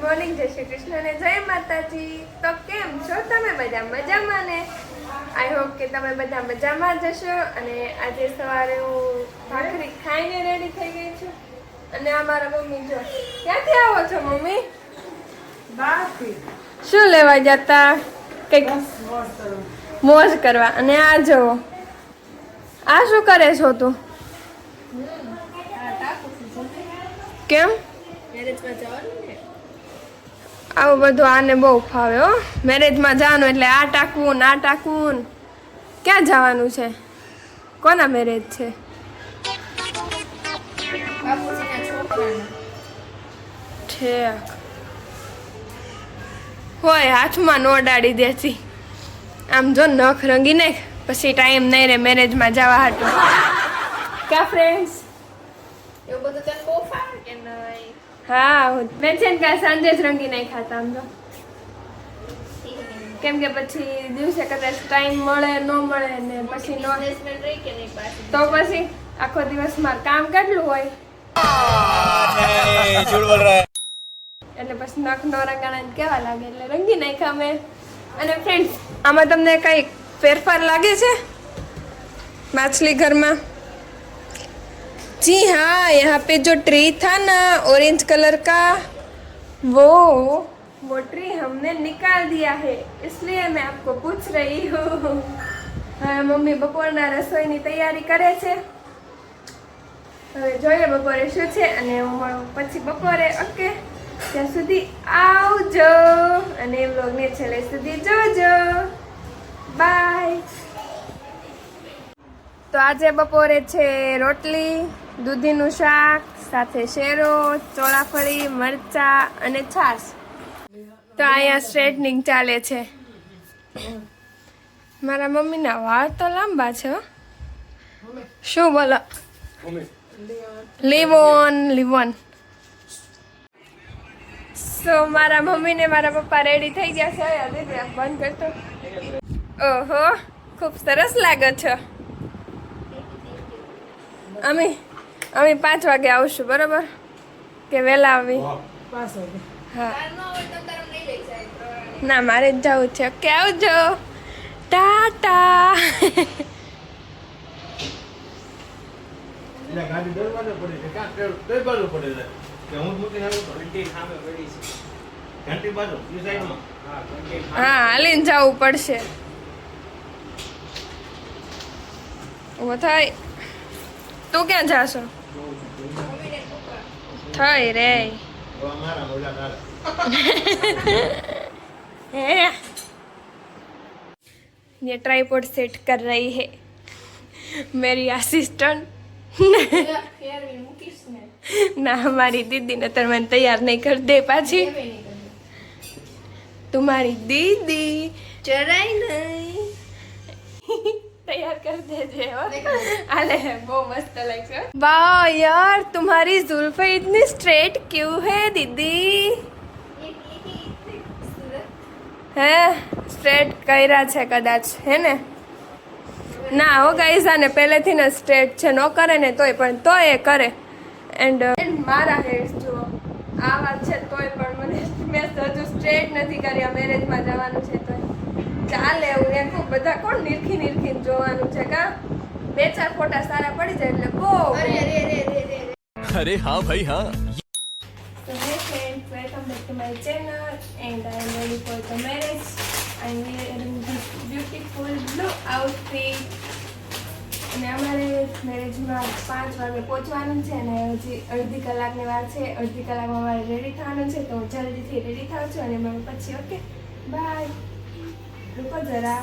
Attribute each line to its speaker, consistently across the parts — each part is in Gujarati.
Speaker 1: મોર્નિંગ, જય શ્રી કૃષ્ણ અને જય માતાજી। તો કેમ છો તમે બધા? મજામાં ને? આઈ હોપ કે તમે બધા મજામાં જ હશો। અને આજે સવારે હું ભાખરી ખાઈને રેડી થઈ ગઈ છું અને અમારા મમ્મી જો ક્યાંથી આવો છો મમ્મી?
Speaker 2: બાકી
Speaker 1: શું લેવા જતા? કઈક મોજ કરવા। અને આ જો આ શું કરે છો તું? કેમ આવું બધું આને બહુ ફાવે હો। મેરેજમાં જવાનું એટલે આ ટાંકવું ને આ ટાંકવું। ક્યાં જવાનું છે? કોના મેરેજ છે? ઠેક હોય હાથમાં નો ડાળી દેતી। આમ જો નખ રંગી નાખ પછી ટાઈમ નહીં રે મેરેજમાં જવા હાટું। કા ફ્રેન્ડ્સ?
Speaker 2: એવું બધું તને બહુ ફાવે કે નહીં?
Speaker 1: હા મેં છે ને કાલ સાંજે જ રંગી નહીં ખાતા આમ તો। કેમ કે પછી દિવસે કદાચ ટાઈમ મળે ન મળે ને પછી નો
Speaker 2: બિઝનેસમેન રહી કે નહીં પાછી?
Speaker 1: તો પછી આખો દિવસ માર કામ કેટલું હોય એટલે પછી નખ નો રંગાણા કેવા લાગે એટલે રંગી નાખ્યા મેં। અને ફ્રેન્ડ્સ આમાં તમને કઈ ફેરફાર લાગે છે माछली घर में? जी हाँ, यहाँ पे जो ट्री था ना ऑरेंज कलर का वो ट्री हमने निकाल दिया है, इसलिए मैं आपको पूछ रही हूँ। हाँ मम्मी बपोરના રસોઈની તૈયારી કરે છે। હવે જોઈએ બપોરે શું છે અને હું મળું પછી બપોરે। ઓકે, ત્યાં સુધી આવજો અને વ્લોગને છેલ્લે સુધી જોજો। બાય। તો આજે બપોરે છે રોટલી, દૂધીનું શાક સાથે શેરો, ચોળાફળી, મરચા અને છાશ। તો અહીંયા સ્ટ્રેટનિંગ ચાલે છે। મારા મમ્મીના વાળ તો લાંબા છે હો। શું બોલો? લીવોન। સો મારા મમ્મી ને મારા પપ્પા રેડી થઈ ગયા છે। દીદી બંધ કરતો। ઓહો ખૂબ સરસ લાગો છો। અમે 5 વાગે આવશું બરાબર કે વહેલા આવી? હા ના મારે જ જવું છે। ઓકે આવજો, ટાટા। હા હાલીને જવું પડશે। ઊભો થાય। તું ક્યાં જાશો? થઈ રે ये ट्राइपॉड सेट कर रही है मेरी असिस्टेंट। ना हमारी दीदी ने तो मैंने तैयार नहीं कर दे पाछी। तुम्हारी दीदी चराई नहीं तैयार कर दे। अरे वो मस्त लगे। वाह यार तुम्हारी जुल्फे इतनी स्ट्रेट क्यों है दीदी? है स्ट्रेट કર્યા છે કદાચ હે ને? ના હો ગાઈઝ આને પહેલેથી ને સ્ટ્રેટ છે, નો કરે ને તોય પણ તોય એ કરે। એન્ડ મારા હેર્સ જો આ વાત છે તોય પણ મને મેં હજુ સ્ટ્રેટ નથી કર્યા। મેરેજમાં જવાનું છે તો ચાલે એવું એમ બધા કોણ નિરખીને જોવાનું છે કા? 2-4 ફોટા સારા પડી જાય એટલે બહુ।
Speaker 3: अरे हाँ भाई हाँ।
Speaker 1: So hey friends, welcome back to my channel and I am ready for the marriage. I am wearing this beautiful blue outfit. અને અમારે મેરેજમાં 5 વાગે પહોંચવાનું છે અને હજી અડધી કલાકની વાર છે। અડધી કલાકમાં અમારે રેડી થવાનું છે તો હું જલ્દીથી રેડી થાઉં છું અને મને પછી ઓકે બાય। रुको जरा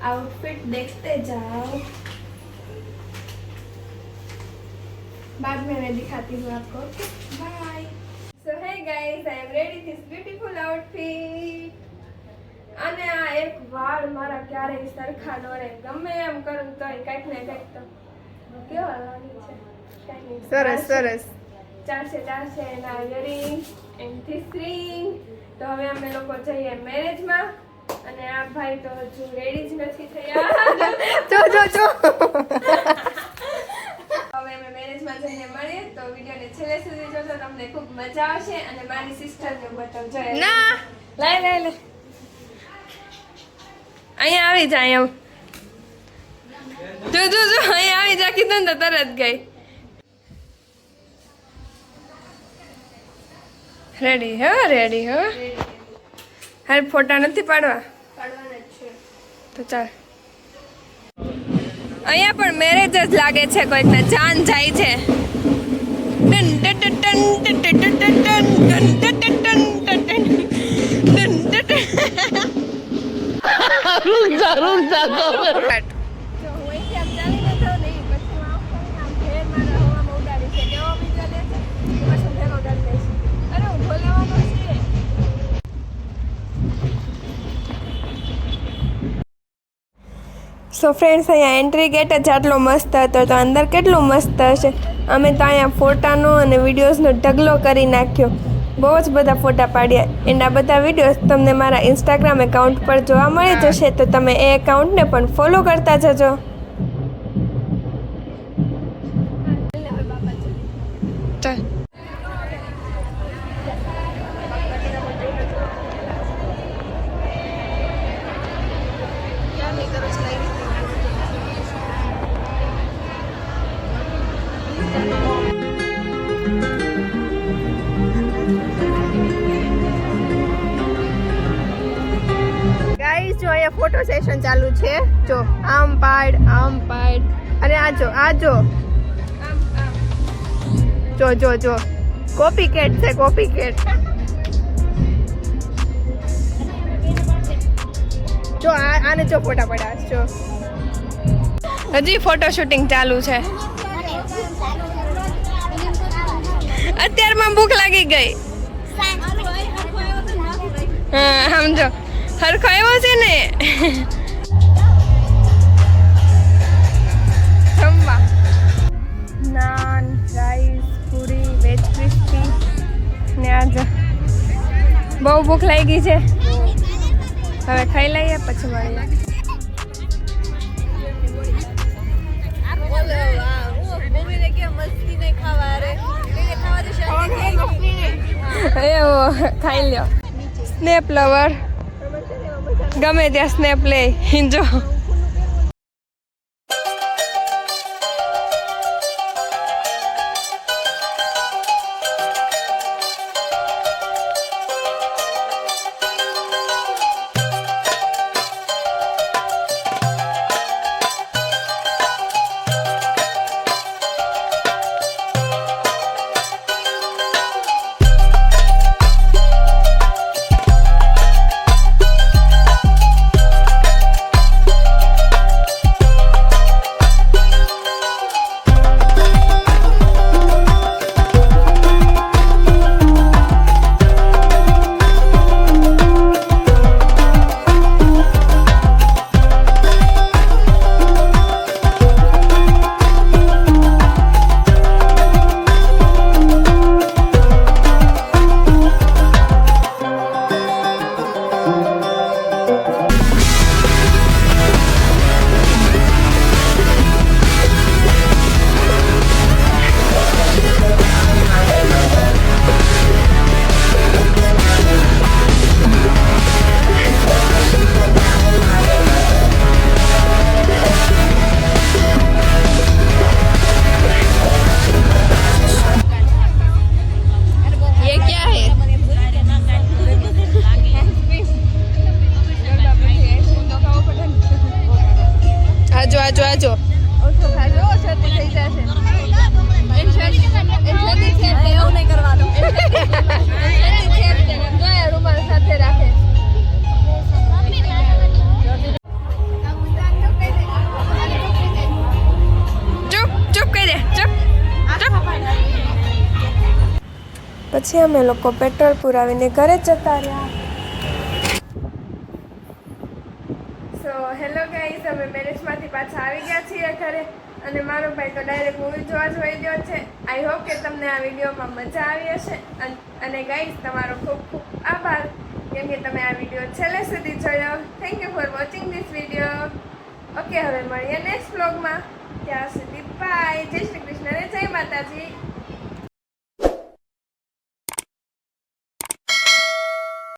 Speaker 1: आउटफिट देखते जाओ, बाद में मैं दिखाती हूँ आपको। Okay bye. So hey guys, I am ready this beautiful outfit. અને આ એક વાળ મારા ક્યારેય સરખા ન રહે, ગમે એમ કરું તો કંઈક ને કંઈક તો કેવા લાગે છે। સરસ ચારશે એના યરિંગ એન્ડ ધીસ રિંગ। તો હવે અમે લોકો જઈએ મેરેજમાં અને આ ભાઈ તો હજુ રેડી જ નથી થયા। હવે અમે મેરેજમાં જઈને મળીએ. તો વિડીયોને છેલ્લે સુધી જોજો, તમને ખૂબ મજા આવશે. અને મારી સિસ્ટરને બતાવજો.
Speaker 2: ના
Speaker 1: લે અહીંયા આવી જાય એમ. જો અહીંયા આવી જા કીધું ને તો તરત ગઈ. રેડી હો. હાલ ફોટા નથી પાડવા તો ચાલ. અહીંયા પણ મેરેજ જ લાગે છે, કોઈકને જાન જાય છે. સો ફ્રેન્ડ્સ, અહીંયા એન્ટ્રી ગેટ જ આટલો મસ્ત હતો, તો અંદર કેટલું મસ્ત હશે. અમે તો અહીંયા ફોટાનો અને વિડીયોઝનો ઢગલો કરી નાખ્યો. બહુ જ બધા ફોટા પાડ્યા. એન્ડ આ બધા વિડીયોઝ તમને મારા ઇન્સ્ટાગ્રામ એકાઉન્ટ પર જોવા મળી જશે, તો તમે એ એકાઉન્ટને પણ ફોલો કરતા જજો. ચાલ.
Speaker 2: ગાઈસ, જો અહીંયા ફોટો સેશન ચાલુ છે. જો આમ પાડ અને આ જો કોપી કેટ છે. જો આને જો ફોટા પડ્યા જો.
Speaker 1: હજી ફોટો શૂટિંગ ચાલુ છે. અત્યારમાં ભૂખ લાગી ગઈ. હા સમજો, હરખો આવ્યો છે ને. જમવા નાન, રાઈસ, પૂરી, વેજ ક્રિસ્પી ને આજ બહુ ભૂખ લાગી છે. હવે ખાઈ લઈએ પછી મળીએ. એવો ખાઈ લ્યો. સ્નેપ લવર ગમે ત્યાં સ્નેપ લે જો. આજો ઓછો ખાજો, શરદી થઈ જશે. શરદી છે એવું નહીં કરવાનું. શરદી છે રૂમાલ સાથે રાખે. ચૂપ કહી દે, ચૂપ. પછી અમે લોકો પેટ્રોલ પુરાવીને ઘરે જતા રહ્યા. સો હેલો ગાઈસ, અમે મેરેજમાંથી પાછા આવી ગયા છીએ ઘરે. અને મારો ભાઈ તો ડાયરેક્ટ મૂવી જોવા જ વહી ગયો છે. આઈ હોપ કે તમને આ વિડીયોમાં મજા આવી હશે. અને ગાઈસ, તમારો ખૂબ ખૂબ આભાર કેમ કે તમે આ વિડીયો છેલ્લે સુધી જોયો. Thank you for watching this video. Okay, હવે મળીએ નેક્સ્ટ વ્લોગમાં. ત્યાં સુધી બાય. જય શ્રી કૃષ્ણ અને જય માતાજી.